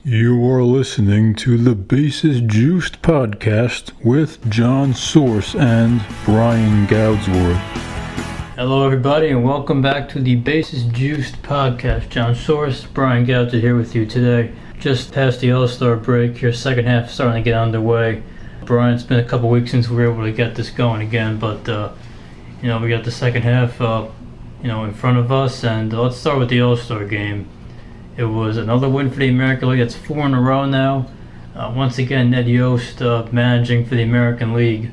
You are listening to the Bases Juiced podcast with John Source and Brian Goudsworth. Hello everybody and welcome back to the Bases Juiced podcast. John Source, Brian Goudsworth here with you today. Just past the All-Star break, here second half starting to get underway. Brian, it's been a couple weeks since we were able to get this going again, but we got the second half in front of us, and let's start with the All-Star game. It was another win for the American League. It's 4 in a row now. Once again, Ned Yost managing for the American League,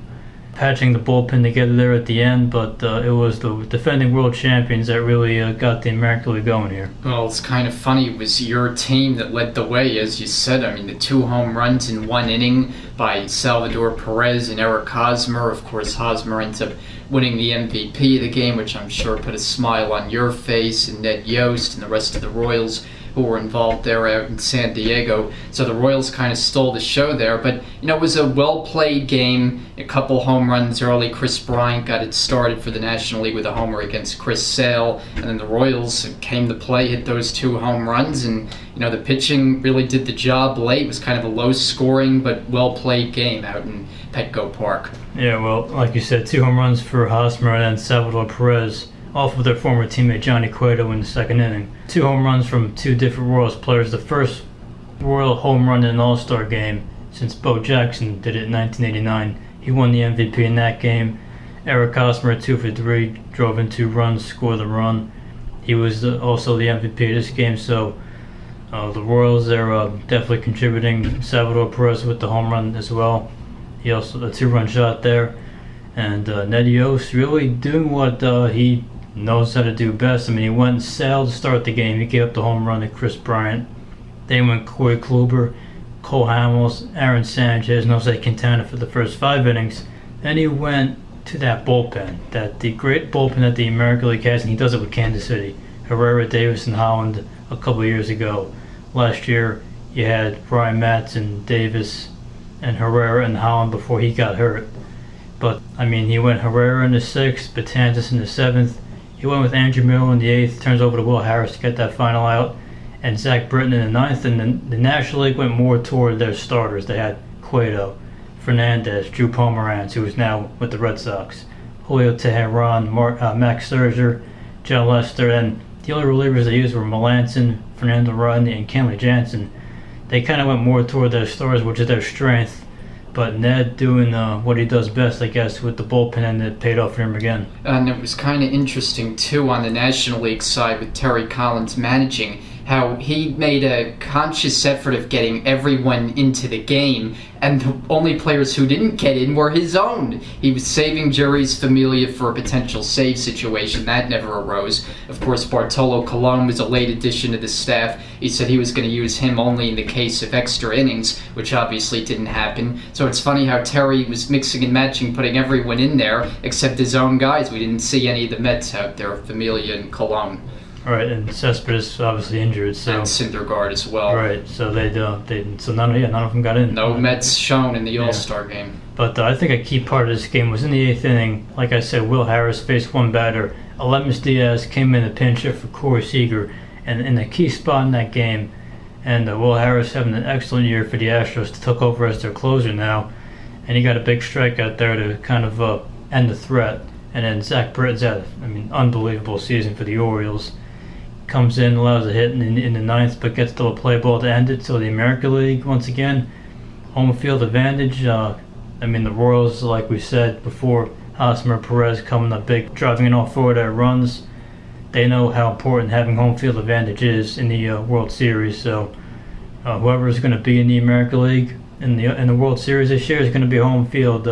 patching the bullpen together there at the end, but it was the defending world champions that really got the American League going here. Well, it's kind of funny. It was your team that led the way, as you said. I mean, the 2 home runs in 1 inning by Salvador Perez and Eric Hosmer. Of course, Hosmer ends up winning the MVP of the game, which I'm sure put a smile on your face, and Ned Yost and the rest of the Royals who were involved there out in San Diego. So the Royals kind of stole the show there. But, it was a well-played game. A couple home runs early. Chris Bryant got it started for the National League with a homer against Chris Sale. And then the Royals came to play, hit those 2 home runs. And, the pitching really did the job late. It was kind of a low-scoring but well-played game out in Petco Park. Yeah, well, like you said, 2 home runs for Hosmer and Salvador Perez, off of their former teammate Johnny Cueto in the second inning. 2 home runs from 2 different Royals players. The first Royal home run in an All-Star game since Bo Jackson did it in 1989. He won the MVP in that game. Eric Hosmer, 2 for 3, drove in 2 runs, scored the run. He was also the MVP of this game, so the Royals, they're definitely contributing. Salvador Perez with the home run as well. He also the 2-run shot there. And Ned Yost really doing what he knows how to do best. I mean, he went and sailed to start the game. He gave up the home run to Chris Bryant. Then went Corey Kluber, Cole Hamels, Aaron Sanchez, and Jose Quintana for the first 5 innings. Then he went to that bullpen, the great bullpen that the American League has, and he does it with Kansas City. Herrera, Davis, and Holland a couple of years ago. Last year, you had Brian Matson, Davis, and Herrera and Holland before he got hurt. But, he went Herrera in the 6th, Betances in the 7th. He went with Andrew Miller in the 8th, turns over to Will Harris to get that final out, and Zach Britton in the 9th. And then the National League went more toward their starters. They had Cueto, Fernandez, Drew Pomeranz, who is now with the Red Sox, Julio Teheran, Max Scherzer, John Lester, and the only relievers they used were Melanson, Fernando Rodney, and Kenley Jansen. They kind of went more toward their stars, which is their strength. But Ned doing what he does best, I guess, with the bullpen, and it paid off for him again. And it was kind of interesting, too, on the National League side with Terry Collins managing, how he made a conscious effort of getting everyone into the game, and the only players who didn't get in were his own. He was saving Jeurys Familia for a potential save situation. That never arose. Of course, Bartolo Colon was a late addition to the staff. He said he was going to use him only in the case of extra innings, which obviously didn't happen. So it's funny how Terry was mixing and matching, putting everyone in there except his own guys. We didn't see any of the Mets out there, Familia and Colon. Right, and Cespedes obviously injured, so and Syndergaard as well. Right, so none of them got in. No Mets shown in the All-Star game. But I think a key part of this game was in the 8th inning. Like I said, Will Harris faced one batter. Alemus Diaz came in to pinch hit for Corey Seager, and in the key spot in that game. And Will Harris having an excellent year for the Astros, took over as their closer now, and he got a big strikeout there to kind of end the threat. And then Zach Britton's had unbelievable season for the Orioles. Comes in, allows a hit in the 9th, but gets to a play ball to end it. So the American League, once again, home field advantage. The Royals, like we said before, Hosmer, Perez coming up big, driving in all 4 of their runs. They know how important having home field advantage is in the World Series. So whoever is going to be in the American League in the World Series this year is going to be home field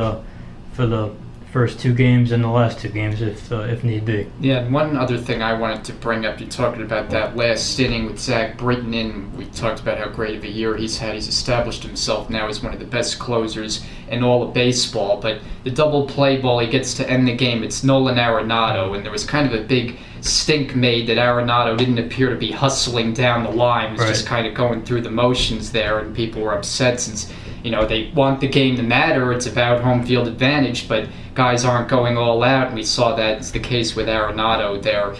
for the first 2 games and the last 2 games if need be. Yeah, and one other thing I wanted to bring up, you're talking about that last inning with Zach Britton in. We talked about how great of a year he's had. He's established himself now as one of the best closers in all of baseball. But the double play ball he gets to end the game, it's Nolan Arenado, and there was kind of a big stink made that Arenado didn't appear to be hustling down the line. He was just kind of going through the motions there, and people were upset since they want the game to matter. It's about home field advantage, but guys aren't going all out, and we saw that is the case with Arenado there.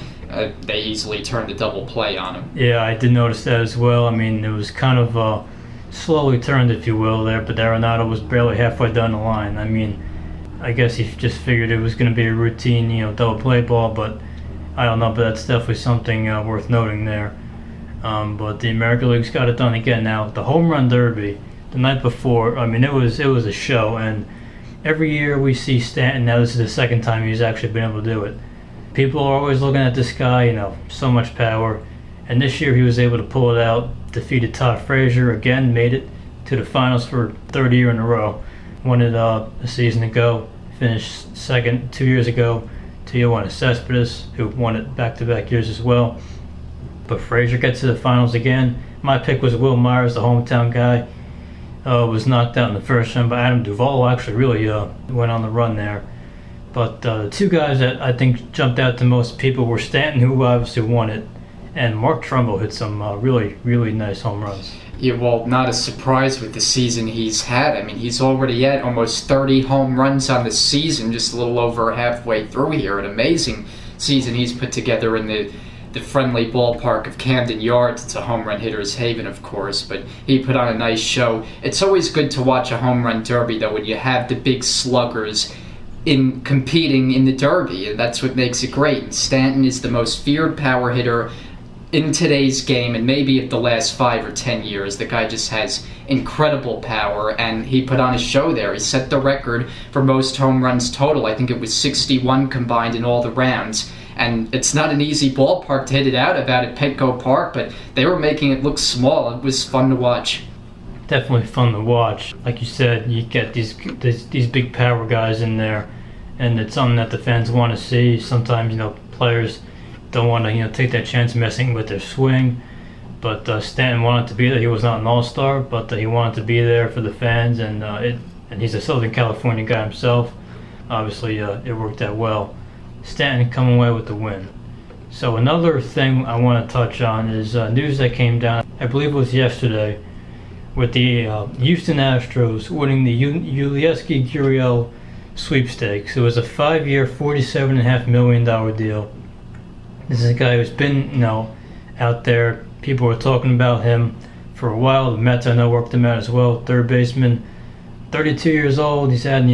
they easily turned a double play on him. Yeah, I did notice that as well. I mean, it was kind of slowly turned, if you will, there, but Arenado was barely halfway down the line. I mean, I guess he just figured it was going to be a routine, double play ball, but I don't know, but that's definitely something worth noting there. But the American League's got it done again. Now, the Home Run Derby, the night before, I mean, it was a show, and every year we see Stanton. Now this is the second time he's actually been able to do it. People are always looking at this guy, so much power. And this year he was able to pull it out, defeated Todd Frazier again, made it to the finals for third year in a row. Won it a season ago, finished second 2 years ago to Yoenis Cespedes, who won it back-to-back years as well. But Frazier gets to the finals again. My pick was Will Myers, the hometown guy. Was knocked out in the first round by Adam Duvall, who actually really went on the run there. But the two guys that I think jumped out to most people were Stanton, who obviously won it, and Mark Trumbo hit some really, really nice home runs. Yeah, well, not a surprise with the season he's had. I mean, he's already at almost 30 home runs on the season, just a little over halfway through here. An amazing season he's put together in the friendly ballpark of Camden Yards. It's a home run hitter's haven, of course, but he put on a nice show. It's always good to watch a home run derby, though, when you have the big sluggers in competing in the derby, and that's what makes it great. And Stanton is the most feared power hitter in today's game, and maybe of the last 5 or 10 years. The guy just has incredible power, and he put on a show there. He set the record for most home runs total. I think it was 61 combined in all the rounds. And it's not an easy ballpark to hit it out at Petco Park, but they were making it look small. It was fun to watch. Definitely fun to watch. Like you said, you get these big power guys in there, and it's something that the fans want to see. Sometimes, players don't want to, take that chance messing with their swing. But Stanton wanted to be there. He was not an all-star, but he wanted to be there for the fans, and he's a Southern California guy himself. Obviously, it worked out well. Stanton coming away with the win. So another thing I want to touch on is news that came down, I believe it was yesterday, with the Houston Astros winning the Yulieski Gurriel sweepstakes. It was a 5-year, $47.5 million deal. This is a guy who's been, out there. People were talking about him for a while. The Mets, I know, worked him out as well. Third baseman, 32 years old. He's had,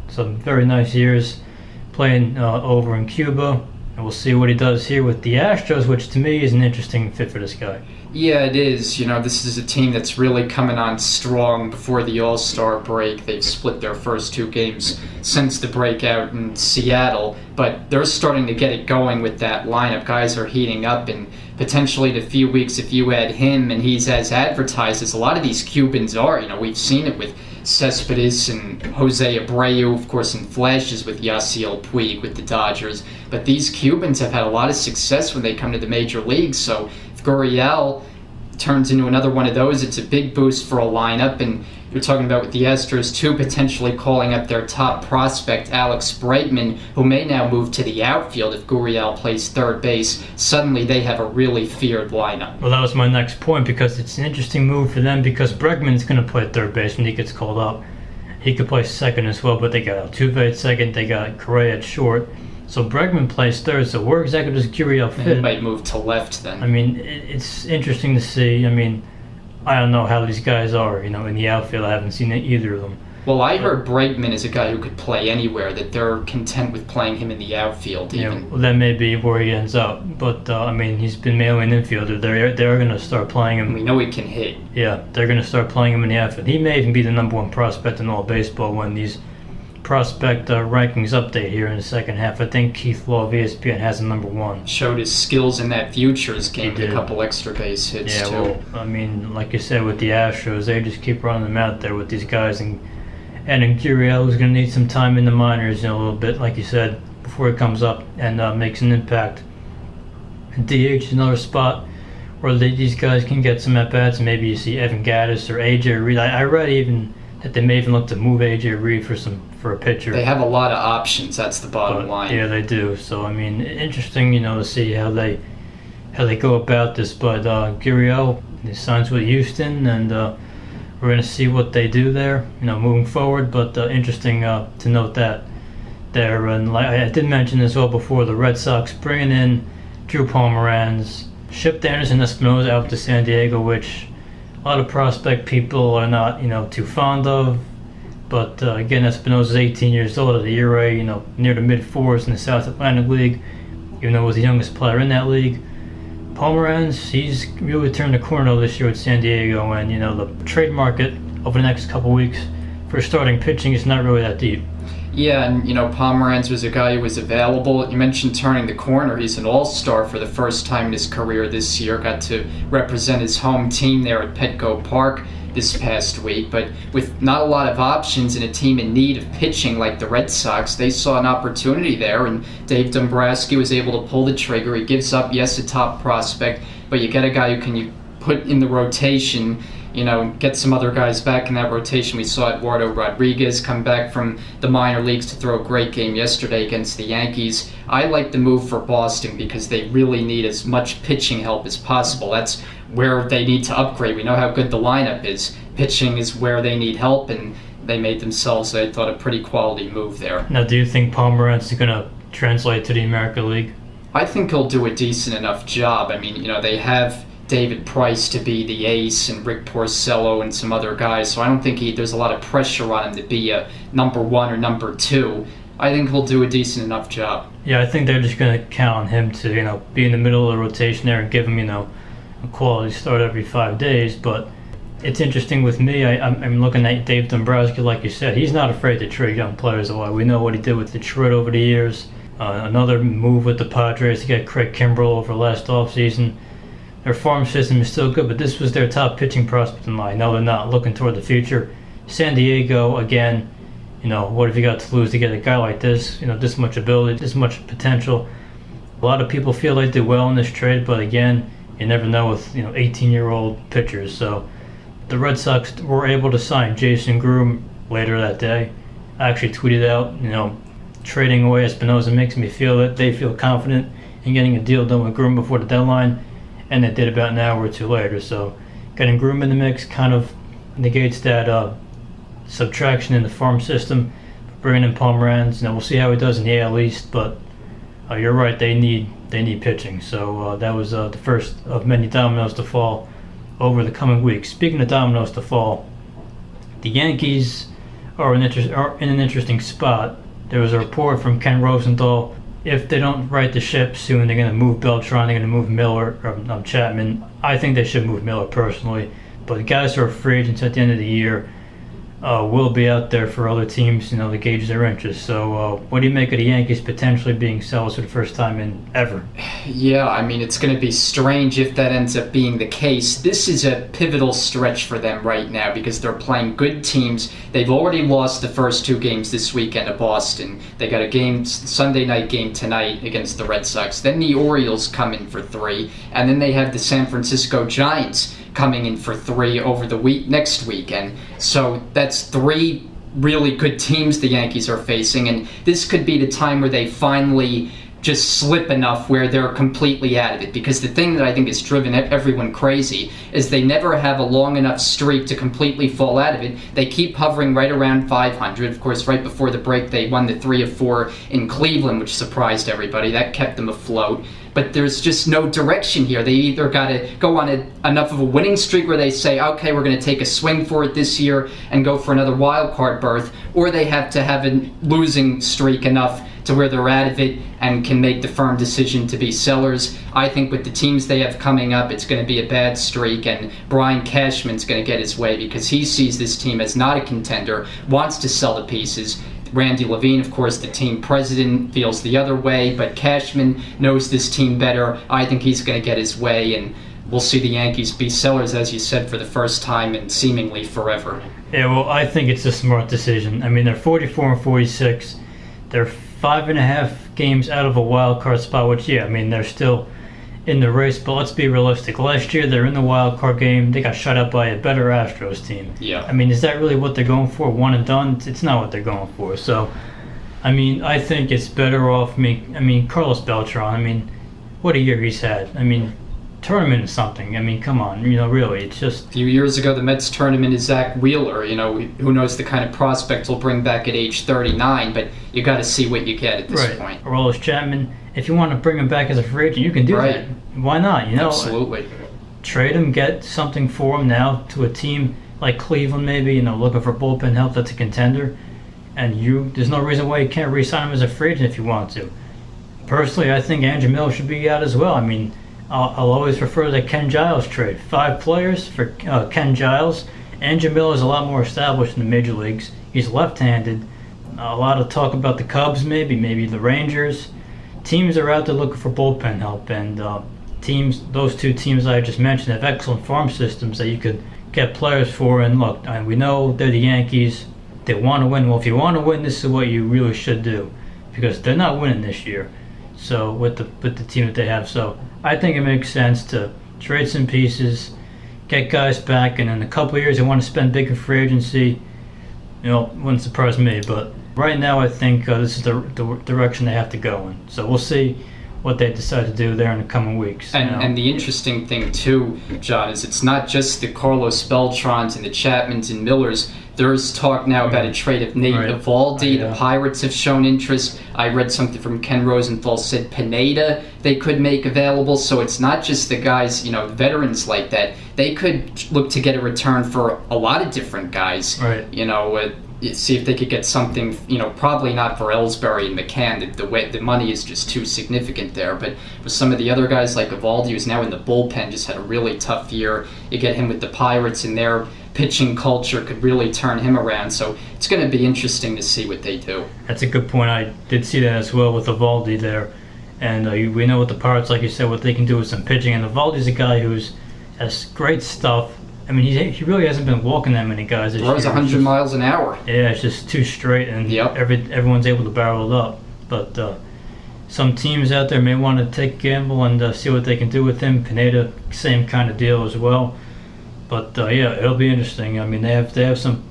some very nice years playing over in Cuba. And we'll see what he does here with the Astros, which to me is an interesting fit for this guy. Yeah, it is. This is a team that's really coming on strong before the All-Star break. They've split their first 2 games since the breakout in Seattle, but they're starting to get it going with that lineup. Guys are heating up, and potentially in a few weeks, if you add him and he's as advertised as a lot of these Cubans are, we've seen it with Cespedes and Jose Abreu, of course, in flashes with Yasiel Puig with the Dodgers. But these Cubans have had a lot of success when they come to the major leagues, so if Gurriel turns into another one of those, it's a big boost for a lineup. And you're talking about with the Astros, too, potentially calling up their top prospect, Alex Bregman, who may now move to the outfield if Gurriel plays third base. Suddenly they have a really feared lineup. Well, that was my next point, because it's an interesting move for them, because Bregman's going to play third base when he gets called up. He could play second as well, but they got Altuve at second, they got Correa at short. So Bregman plays third, so where exactly does Gurriel fit? He might move to left then. I mean, it's interesting to see. I mean, I don't know how these guys are, in the outfield. I haven't seen either of them. Well, I heard Bregman is a guy who could play anywhere, that they're content with playing him in the outfield even. Yeah, well, that may be where he ends up. But, he's been mainly an infielder. They're going to start playing him. We know he can hit. Yeah, they're going to start playing him in the outfield. He may even be the number 1 prospect in all baseball when these prospect rankings update here in the second half. I think Keith Law of ESPN has him number 1. Showed his skills in that Futures game with a couple extra base hits, too. Yeah, well, like you said, with the Astros, they just keep running them out there with these guys. And then Gurriel is going to need some time in the minors, a little bit, like you said, before he comes up and makes an impact. DH is another spot where these guys can get some at-bats, and maybe you see Evan Gattis or AJ Reed. I read even that they may even look to move AJ Reed for a pitcher. They have a lot of options. That's the bottom line. Yeah, they do. So interesting, to see how they go about this. But Gurriel, he signs with Houston, and we're going to see what they do there, moving forward. But interesting to note that there. And like I did mention as well before, the Red Sox bringing in Drew Pomeranz, shipped Anderson Espinosa out to San Diego, which a lot of prospect people are not, too fond of. But again, Espinosa's 18 years old at the ERA, near the mid-fours in the South Atlantic League, even though he was the youngest player in that league. Pomeranz, he's really turned the corner this year with San Diego, and the trade market over the next couple weeks for starting pitching is not really that deep. Yeah, and Pomeranz was a guy who was available. You mentioned turning the corner. He's an all-star for the first time in his career this year. Got to represent his home team there at Petco Park this past week. But with not a lot of options and a team in need of pitching like the Red Sox, they saw an opportunity there, and Dave Dombrowski was able to pull the trigger. He gives up, yes, a top prospect, but you get a guy who can put in the rotation, get some other guys back in that rotation. We saw Eduardo Rodriguez come back from the minor leagues to throw a great game yesterday against the Yankees. I like the move for Boston because they really need as much pitching help as possible. That's where they need to upgrade. We know how good the lineup is. Pitching is where they need help, and they made themselves, I thought, a pretty quality move there. Now, do you think Pomeranz is going to translate to the American League? I think he'll do a decent enough job. I mean, they have David Price to be the ace and Rick Porcello and some other guys, so I don't think there's a lot of pressure on him to be a number one or number two. I think he'll do a decent enough job. Yeah, I think they're just going to count on him to, be in the middle of the rotation there and give him, a quality start every 5 days. But it's interesting with me, I'm looking at Dave Dombrowski, like you said. He's not afraid to trade young players away. We know what he did with Detroit over the years. Another move with the Padres to get Craig Kimbrell over last offseason. Their farm system is still good, but this was their top pitching prospect in line. Now they're not looking toward the future. San Diego, again, what have you got to lose to get a guy like this? This much ability, this much potential. A lot of people feel they did well in this trade, but again, you never know with 18-year-old pitchers. So the Red Sox were able to sign Jason Groom later that day. I actually tweeted out, trading away Espinosa makes me feel that they feel confident in getting a deal done with Groom before the deadline. And they did about an hour or two later. So getting Groom in the mix kind of negates that subtraction in the farm system. Bringing in Pomeranz, we'll see how he does in the AL East, but you're right, they need pitching. So that was the first of many dominoes to fall over the coming weeks. Speaking of dominoes to fall, the Yankees are in an interesting spot. There was a report from Ken Rosenthal. If they don't right the ship soon, they're going to move Beltran, they're going to move Miller, or Chapman. I think they should move Miller personally. But the guys who are free agents at the end of the year will be out there for other teams, to gauge their interest. So what do you make of the Yankees potentially being sellers for the first time in ever? Yeah, I mean, it's going to be strange if that ends up being the case. This is a pivotal stretch for them right now because they're playing good teams. They've already lost the first 2 games this weekend at Boston. They got a Sunday night game tonight against the Red Sox. Then the Orioles come in for 3, and then they have the San Francisco Giants coming in for 3 over the next weekend. So that's 3 really good teams the Yankees are facing, and this could be the time where they finally just slip enough where they're completely out of it. Because the thing that I think has driven everyone crazy is they never have a long enough streak to completely fall out of it. They keep hovering right around 500. Of course, right before the break, they won the 3 of 4 in Cleveland, which surprised everybody. That kept them afloat. But there's just no direction here. They either got to go on enough of a winning streak where they say, okay, we're going to take a swing for it this year and go for another wild card berth, or they have to have a losing streak enough to where they're out of it and can make the firm decision to be sellers. I think with the teams they have coming up, it's going to be a bad streak, and Brian Cashman's going to get his way because he sees this team as not a contender, wants to sell the pieces. Randy Levine, of course, the team president, feels the other way, but Cashman knows this team better. I think he's going to get his way, and we'll see the Yankees be sellers, as you said, for the first time in seemingly forever. Yeah, well, I think it's a smart decision. I mean, they're 44 and 46. They're 5.5 games out of a wild card spot, which, yeah, I mean, they're still in the race, but let's be realistic. Last year, they're in the wild card game. They got shut out by a better Astros team. Yeah. I mean, is that really what they're going for? One and done? It's not what they're going for. So, I mean, I think it's better off Carlos Beltran. I mean, what a year he's had. I mean, tournament is something. I mean, come on, really, it's just... A few years ago, the Mets tournament is Zach Wheeler. Who knows the kind of prospect he'll bring back at age 39, but you got to see what you get at this point. Aroldis Chapman if you want to bring him back as a free agent, you can do Right. that. Why not? Absolutely. Trade him, get something for him now to a team like Cleveland, maybe, looking for bullpen help that's a contender. And there's no reason why you can't re-sign him as a free agent if you want to. Personally, I think Andrew Miller should be out as well. I mean, I'll always refer to the Ken Giles trade. 5 players for Ken Giles. Andrew Miller is a lot more established in the major leagues. He's left-handed. A lot of talk about the Cubs, maybe the Rangers. Teams are out there looking for bullpen help, and those 2 teams I just mentioned have excellent farm systems that you could get players for. And look, we know they're the Yankees. They want to win. Well, if you want to win, this is what you really should do, because they're not winning this year. So with the team that they have, so I think it makes sense to trade some pieces, get guys back, and in a couple of years they want to spend big in free agency. Wouldn't surprise me. But right now, I think this is the direction they have to go in. So we'll see what they decide to do there in the coming weeks. And the interesting thing too, John, is it's not just the Carlos Beltrons and the Chapmans and Millers. There's talk now about a trade of Nate Eovaldi. The Pirates have shown interest. I read something from Ken Rosenthal said Pineda they could make available. So it's not just the guys, veterans like that. They could look to get a return for a lot of different guys. Right. See if they could get something, probably not for Ellsbury and McCann. The money is just too significant there. But with some of the other guys like Eovaldi, who's now in the bullpen, just had a really tough year. You get him with the Pirates, and their pitching culture could really turn him around. So it's going to be interesting to see what they do. That's a good point. I did see that as well with Eovaldi there. And we know with the Pirates, like you said, what they can do with some pitching. And Eovaldi's a guy has great stuff. I mean, he really hasn't been walking that many guys this year. Throws 100 miles an hour. Yeah, it's just too straight, and everyone's able to barrel it up. But some teams out there may want to take a gamble and see what they can do with him. Pineda, same kind of deal as well. But it'll be interesting. I mean, they have some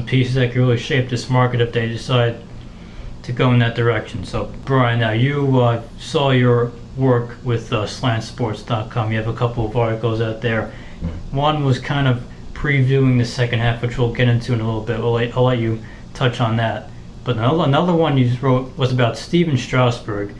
pieces that can really shape this market if they decide to go in that direction. So, Brian, now you saw your work with SlantSports.com. You have a couple of articles out there. One was kind of previewing the second half, which we'll get into in a little bit. I'll let you touch on that. But another one you wrote was about Steven Strasburg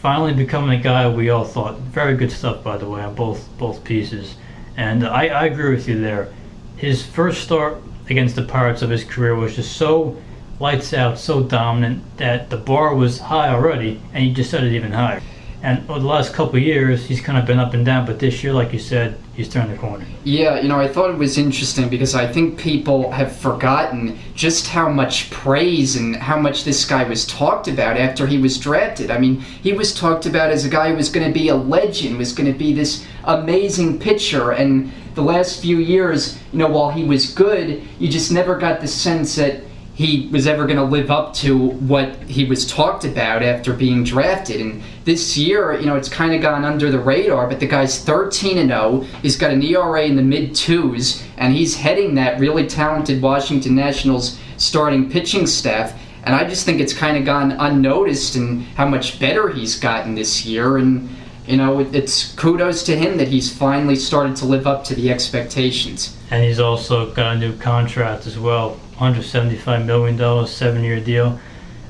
finally becoming a guy we all thought. Very good stuff, by the way, on both pieces. And I agree with you there. His first start against the Pirates of his career was just so lights out, so dominant, that the bar was high already, and he just set it even higher. And over the last couple of years, he's kind of been up and down, but this year, like you said, he's turned the corner. Yeah, I thought it was interesting because I think people have forgotten just how much praise and how much this guy was talked about after he was drafted. I mean, he was talked about as a guy who was going to be a legend, was going to be this amazing pitcher, and the last few years, while he was good, you just never got the sense that he was ever going to live up to what he was talked about after being drafted. And this year, it's kind of gone under the radar, but the guy's 13-0. He's got an ERA in the mid-2s, and he's heading that really talented Washington Nationals starting pitching staff. And I just think it's kind of gone unnoticed in how much better he's gotten this year. And, it's kudos to him that he's finally started to live up to the expectations. And he's also got a new contract as well. $175 million, 7-year deal.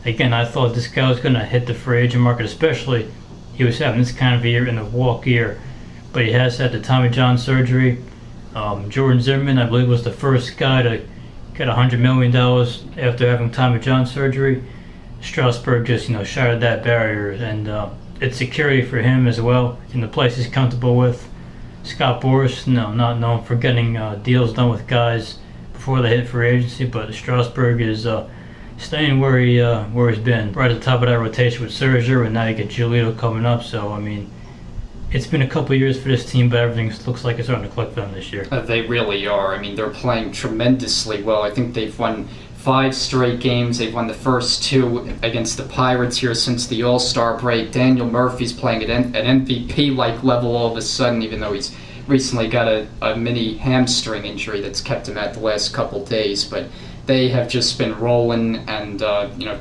Again, I thought this guy was going to hit the free agent market, especially he was having this kind of a year in the walk year. But he has had the Tommy John surgery. Jordan Zimmerman, I believe, was the first guy to get $100 million after having Tommy John surgery. Strasburg just, shattered that barrier, and it's security for him as well in the place he's comfortable with. Scott Boras, not known for getting deals done with guys before they hit free agency, but Strasburg is staying where he's been, right at the top of that rotation with Scherzer, and now you get Giolito coming up. So I mean, it's been a couple of years for this team, but everything looks like it's starting to click for them this year. They really are. I mean, they're playing tremendously well. I think they've won 5 straight games. They've won the first 2 against the Pirates here since the All-Star break. Daniel Murphy's playing at an MVP-like level all of a sudden, even though he's recently got a mini hamstring injury that's kept him out the last couple days. But they have just been rolling, and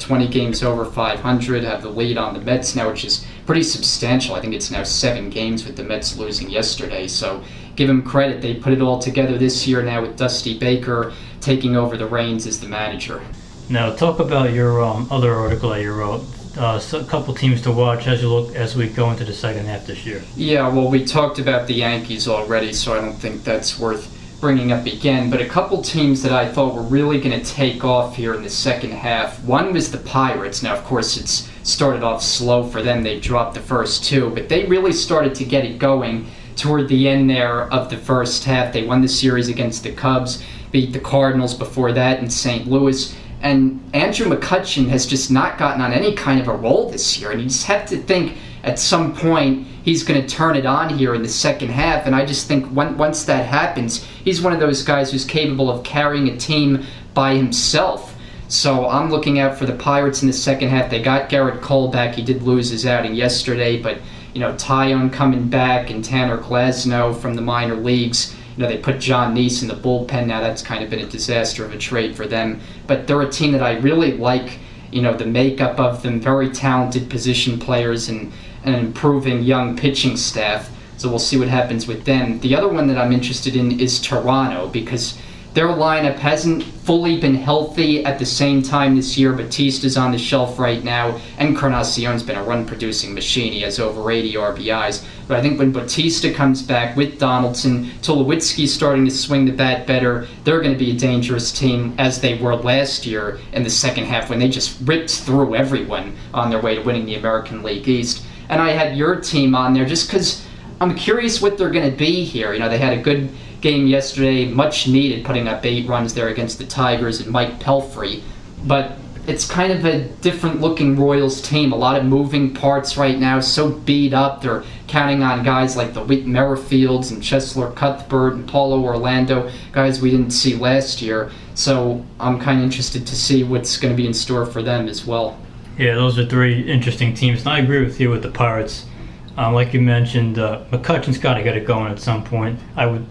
20 games over 500, have the lead on the Mets now, which is pretty substantial. I think it's now 7 games with the Mets losing yesterday. So give them credit. They put it all together this year now with Dusty Baker taking over the reins as the manager. Now talk about your other article that you wrote, a couple teams to watch as we go into the second half this year. Yeah, well, we talked about the Yankees already, so I don't think that's worth bringing up again. But a couple teams that I thought were really going to take off here in the second half. One was the Pirates. Now, of course, it's started off slow for them. They dropped the first two, but they really started to get it going toward the end there of the first half. They won the series against the Cubs, beat the Cardinals before that in St. Louis. And Andrew McCutchen has just not gotten on any kind of a roll this year. And you just have to think at some point he's going to turn it on here in the second half. And I just think once that happens, he's one of those guys who's capable of carrying a team by himself. So I'm looking out for the Pirates in the second half. They got Garrett Cole back. He did lose his outing yesterday. But, Taillon coming back and Tanner Glasnow from the minor leagues. They put John Neese in the bullpen. Now that's kind of been a disaster of a trade for them. But they're a team that I really like, the makeup of them, very talented position players and an improving young pitching staff. So we'll see what happens with them. The other one that I'm interested in is Toronto, because their lineup hasn't fully been healthy at the same time this year. Batista's on the shelf right now, and Encarnacion's been a run-producing machine. He has over 80 RBIs. But I think when Batista comes back with Donaldson, Tulowitzki's starting to swing the bat better, they're going to be a dangerous team, as they were last year in the second half when they just ripped through everyone on their way to winning the American League East. And I had your team on there just because I'm curious what they're going to be here. They had a good game yesterday, much needed, putting up 8 runs there against the Tigers and Mike Pelfrey. But it's kind of a different looking Royals team. A lot of moving parts right now, so beat up. They're counting on guys like the Whit Merrifields and Cheslor Cuthbert and Paulo Orlando, guys we didn't see last year. So I'm kind of interested to see what's going to be in store for them as well. Yeah, those are 3 interesting teams. And I agree with you with the Pirates. Like you mentioned, McCutchen's got to get it going at some point. I would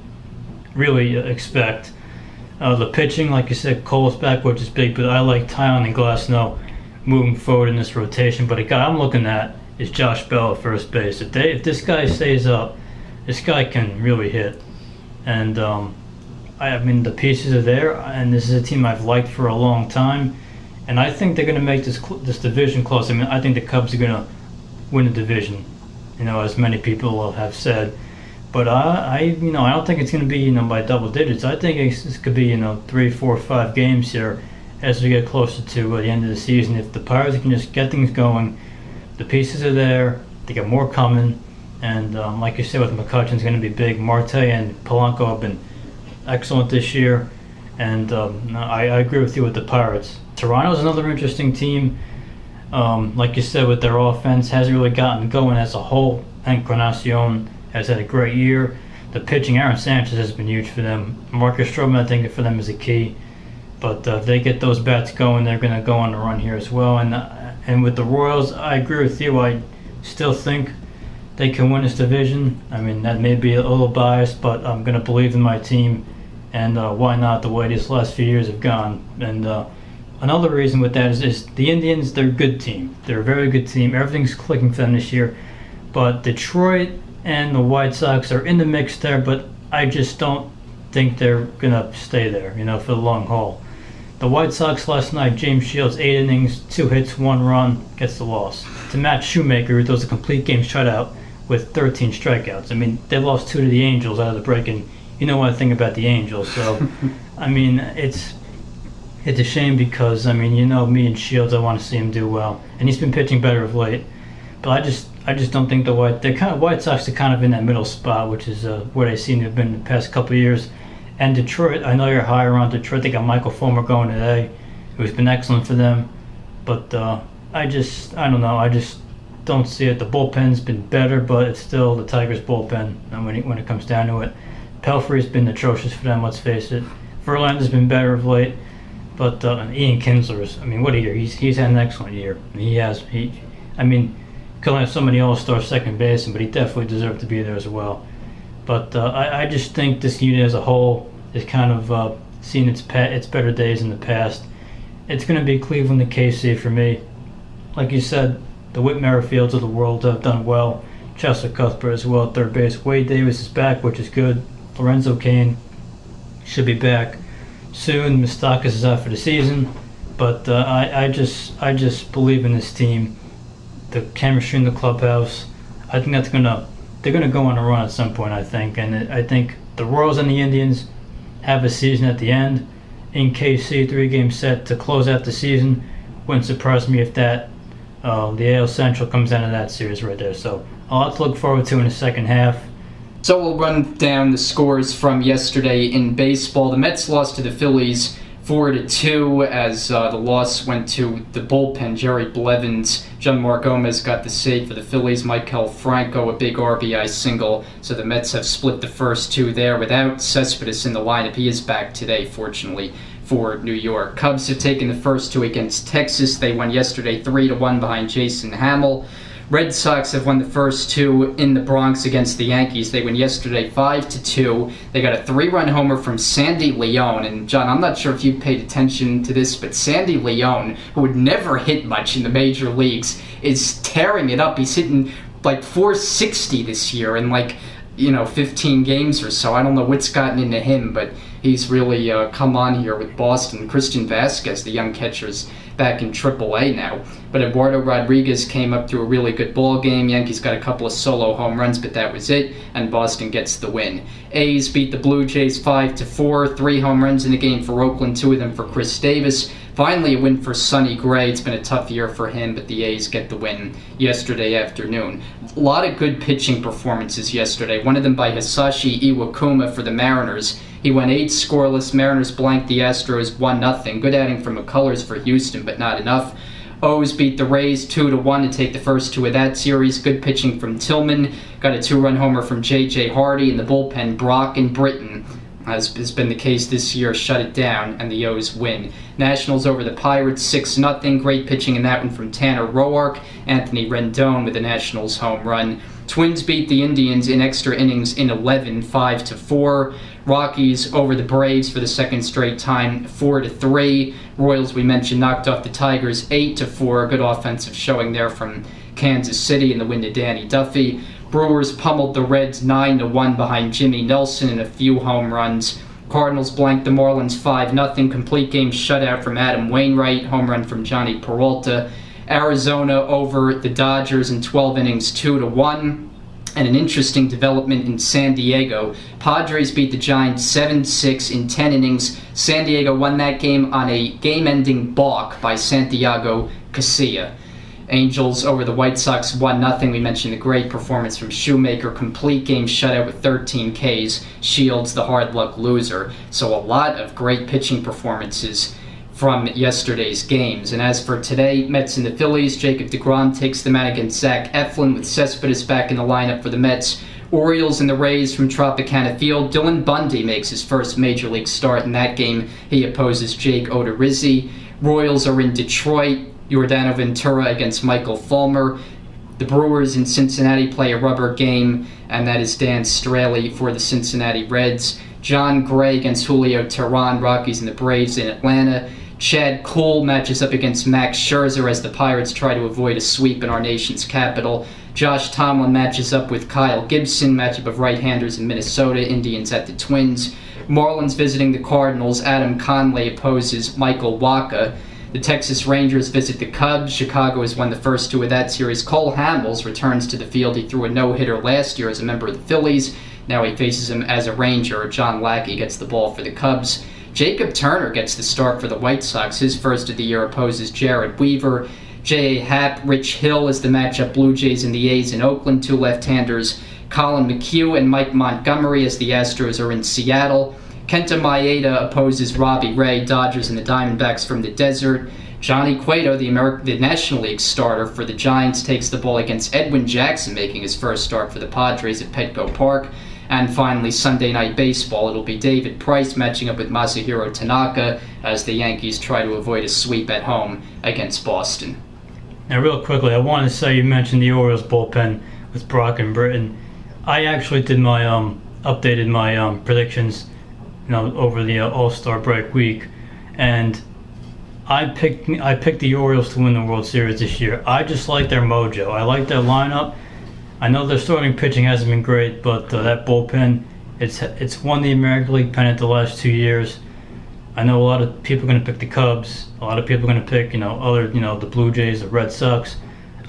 really expect the pitching, like you said, Cole's back, which is big, but I like Taillon and Glasnow moving forward in this rotation. But a guy I'm looking at is Josh Bell at first base. If this guy stays up, this guy can really hit. And I mean, the pieces are there, and this is a team I've liked for a long time. And I think they're going to make this division close. I mean, I think the Cubs are going to win the division, as many people have said. But I don't think it's going to be, by double digits. I think this could be, 3, 4, 5 games here as we get closer to the end of the season. If the Pirates can just get things going, the pieces are there, they got more coming, and like you said, with McCutchen's going to be big. Marte and Polanco have been excellent this year, and I agree with you with the Pirates. Toronto's another interesting team. Like you said, with their offense, hasn't really gotten going as a whole. Encarnacion has had a great year. The pitching, Aaron Sanchez has been huge for them. Marcus Stroman, I think, for them is a key. But if they get those bats going, they're going to go on the run here as well. And with the Royals, I agree with you. I still think they can win this division. I mean, that may be a little biased, but I'm going to believe in my team. And why not, the way these last few years have gone. And another reason with that is the Indians, they're a good team. They're a very good team. Everything's clicking for them this year. But Detroit and the White Sox are in the mix there, but I just don't think they're going to stay there, for the long haul. The White Sox last night, James Shields, 8 innings, 2 hits, 1 run, gets the loss. To Matt Shoemaker, who throws a complete game shutout with 13 strikeouts. I mean, they lost 2 to the Angels out of the break, and you know what I think about the Angels. So, I mean, it's a shame because, I mean, me and Shields, I want to see him do well. And he's been pitching better of late. But I just don't think White Sox are kind of in that middle spot, which is where they seem to have been the past couple of years. And Detroit, I know you're higher on Detroit. They got Michael Fulmer going today, who's been excellent for them. But I don't know. I just don't see it. The bullpen's been better, but it's still the Tigers' bullpen when it comes down to it. Pelfrey's been atrocious for them, let's face it. Verlander's been better of late. But Ian Kinsler's, I mean, what a year. He's had an excellent year. Could have so many all-star second basemen, but he definitely deserved to be there as well. But I just think this unit as a whole is kind of seen its better days in the past. It's going to be Cleveland and KC for me. Like you said, the Whit Merrifields of the world have done well. Chester Cuthbert as well at third base. Wade Davis is back, which is good. Lorenzo Cain should be back soon. Moustakas is out for the season. But I just believe in this team. the chemistry in the clubhouse. I think they're gonna go on a run at some point. I think, and I think the Royals and the Indians have a season at the end in KC, 3-game set to close out the season. Wouldn't surprise me if the AL Central comes out of that series right there. So a lot to look forward to in the second half. So we'll run down the scores from yesterday in baseball. The Mets lost to the Phillies 4-2 as the loss went to the bullpen. Jerry Blevins, Junmar Gomez got the save for the Phillies. Maikel Franco, a big RBI single. So the Mets have split the first two there without Cespedes in the lineup. He is back today, fortunately, for New York. Cubs have taken the first two against Texas. They won yesterday 3-1 behind Jason Hamill. Red Sox have won the first two in the Bronx against the Yankees. They won yesterday 5-2. They got a 3-run homer from Sandy Leon. And John, I'm not sure if you paid attention to this, but Sandy Leon, who would never hit much in the major leagues, is tearing it up. He's hitting like 460 this year in 15 games or so. I don't know what's gotten into him, but he's really come on here with Boston. Christian Vasquez, the young catcher's back in AAA now. But Eduardo Rodriguez came up through a really good ball game. Yankees got a couple of solo home runs, but that was it, and Boston gets the win. A's beat the Blue Jays 5-4, 3 home runs in the game for Oakland, 2 of them for Chris Davis. Finally, a win for Sonny Gray. It's been a tough year for him, but the A's get the win yesterday afternoon. A lot of good pitching performances yesterday. One of them by Hisashi Iwakuma for the Mariners. He went 8 scoreless. Mariners blanked the Astros 1-0. Good outing from McCullers for Houston, but not enough. O's beat the Rays 2-1 to take the first two of that series. Good pitching from Tillman. Got a 2-run homer from J.J. Hardy. In the bullpen, Brock and Britton, as has been the case this year, shut it down, and the O's win. Nationals over the Pirates 6-0. Great pitching in that one from Tanner Roark. Anthony Rendon with the Nationals home run. Twins beat the Indians in extra innings in 11, 5-4. Rockies over the Braves for the second straight time, 4-3. Royals, we mentioned, knocked off the Tigers 8-4. Good offensive showing there from Kansas City in the win to Danny Duffy. Brewers pummeled the Reds 9-1 behind Jimmy Nelson and a few home runs. Cardinals blanked the Marlins 5-0. Complete game shutout from Adam Wainwright. Home run from Johnny Peralta. Arizona over the Dodgers in 12 innings, 2-1. And an interesting development in San Diego. Padres beat the Giants 7-6 in 10 innings. San Diego won that game on a game-ending balk by Santiago Casilla. Angels over the White Sox 1-0. We mentioned the great performance from Shoemaker. Complete game shutout with 13 Ks. Shields the hard luck loser. So a lot of great pitching performances from yesterday's games. And as for today, Mets and the Phillies, Jacob deGrom takes them out against Zach Eflin with Cespedes back in the lineup for the Mets. Orioles and the Rays from Tropicana Field. Dylan Bundy makes his first Major League start in that game. He opposes Jake Odorizzi. Royals are in Detroit. Giordano Ventura against Michael Fulmer. The Brewers in Cincinnati play a rubber game, and that is Dan Straley for the Cincinnati Reds. John Gray against Julio Teheran, Rockies and the Braves in Atlanta. Chad Cole matches up against Max Scherzer as the Pirates try to avoid a sweep in our nation's capital. Josh Tomlin matches up with Kyle Gibson, matchup of right-handers in Minnesota, Indians at the Twins. Marlins visiting the Cardinals, Adam Conley opposes Michael Wacha. The Texas Rangers visit the Cubs. Chicago has won the first two of that series. Cole Hamels returns to the field. He threw a no-hitter last year as a member of the Phillies. Now he faces him as a Ranger. John Lackey gets the ball for the Cubs. Jacob Turner gets the start for the White Sox. His first of the year opposes Jared Weaver. J.A. Happ, Rich Hill is the matchup. Blue Jays and the A's in Oakland, 2 left-handers. Colin McHugh and Mike Montgomery as the Astros are in Seattle. Kenta Maeda opposes Robbie Ray, Dodgers and the Diamondbacks from the desert. Johnny Cueto, the National League starter for the Giants, takes the ball against Edwin Jackson, making his first start for the Padres at Petco Park. And finally, Sunday Night Baseball. It'll be David Price matching up with Masahiro Tanaka as the Yankees try to avoid a sweep at home against Boston. Now, real quickly, I wanted to say you mentioned the Orioles bullpen with Brock and Britton. I actually did my updated my predictions, over the All-Star break week, and I picked the Orioles to win the World Series this year. I just like their mojo. I like their lineup. I know their starting pitching hasn't been great, but that bullpen, it's won the American League pennant the last 2 years. I know a lot of people are going to pick the Cubs. A lot of people are going to pick, the Blue Jays, the Red Sox.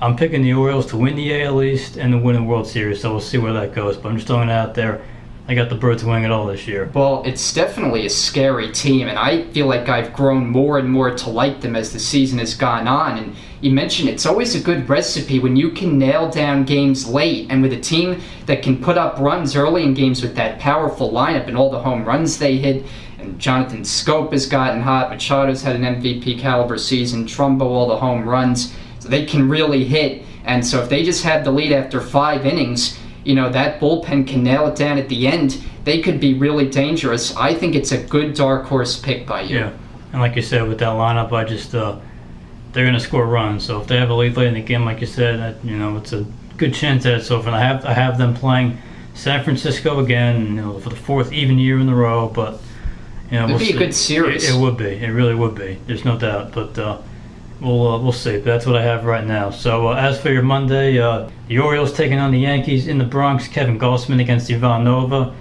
I'm picking the Orioles to win the AL East and to win the World Series, so we'll see where that goes. But I'm just throwing it out there. I got the Birds winning it all this year. Well, it's definitely a scary team, and I feel like I've grown more and more to like them as the season has gone on. And you mentioned it's always a good recipe when you can nail down games late, and with a team that can put up runs early in games with that powerful lineup and all the home runs they hit. And Jonathan Scope has gotten hot. Machado's had an MVP caliber season. Trumbo, all the home runs. So they can really hit. And so if they just have the lead after 5 innings, that bullpen can nail it down at the end. They could be really dangerous. I think it's a good dark horse pick by you. Yeah, and like you said, with that lineup, they're going to score runs. So if they have a lead late in the game, like you said, it's a good chance at it. So I have them playing San Francisco again, for the 4th even year in a row. But it'd be a good series. It would be. It really would be. There's no doubt. But we'll see. But that's what I have right now. So as for your Monday, the Orioles taking on the Yankees in the Bronx. Kevin Gausman against Ivan Nova.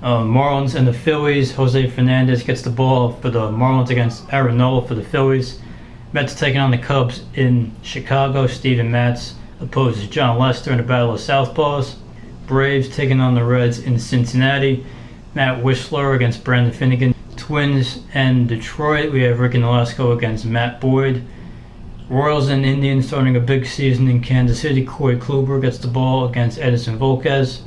Marlins and the Phillies. Jose Fernandez gets the ball for the Marlins against Aaron Nola for the Phillies. Mets taking on the Cubs in Chicago. Steven Matz opposes John Lester in a battle of southpaws. Braves taking on the Reds in Cincinnati. Matt Whistler against Brandon Finnegan. Twins and Detroit. We have Ricky Nolasco against Matt Boyd. Royals and Indians starting a big season in Kansas City. Corey Kluber gets the ball against Edison Volquez.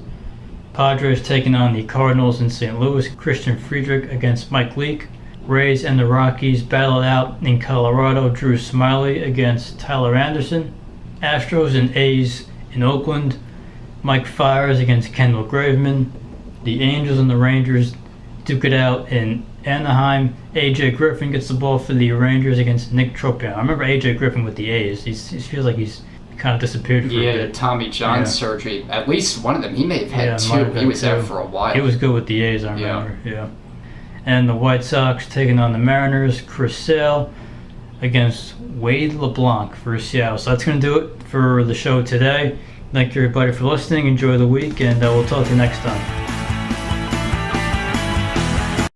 Padres taking on the Cardinals in St. Louis. Christian Friedrich against Mike Leake. Rays and the Rockies battle out in Colorado. Drew Smiley against Tyler Anderson. Astros and A's in Oakland. Mike Fiers against Kendall Graveman. The Angels and the Rangers duke it out in Anaheim. A.J. Griffin gets the ball for the Rangers against Nick Tropiano. I remember A.J. Griffin with the A's. He feels like he's kind of disappeared for a bit. Tommy John surgery. At least one of them. He may have had 2. He was out for a while. He was good with the A's, I remember. Yeah. And the White Sox taking on the Mariners. Chris Sale against Wade LeBlanc for Seattle. So that's going to do it for the show today. Thank you everybody for listening. Enjoy the week, and we'll talk to you next time.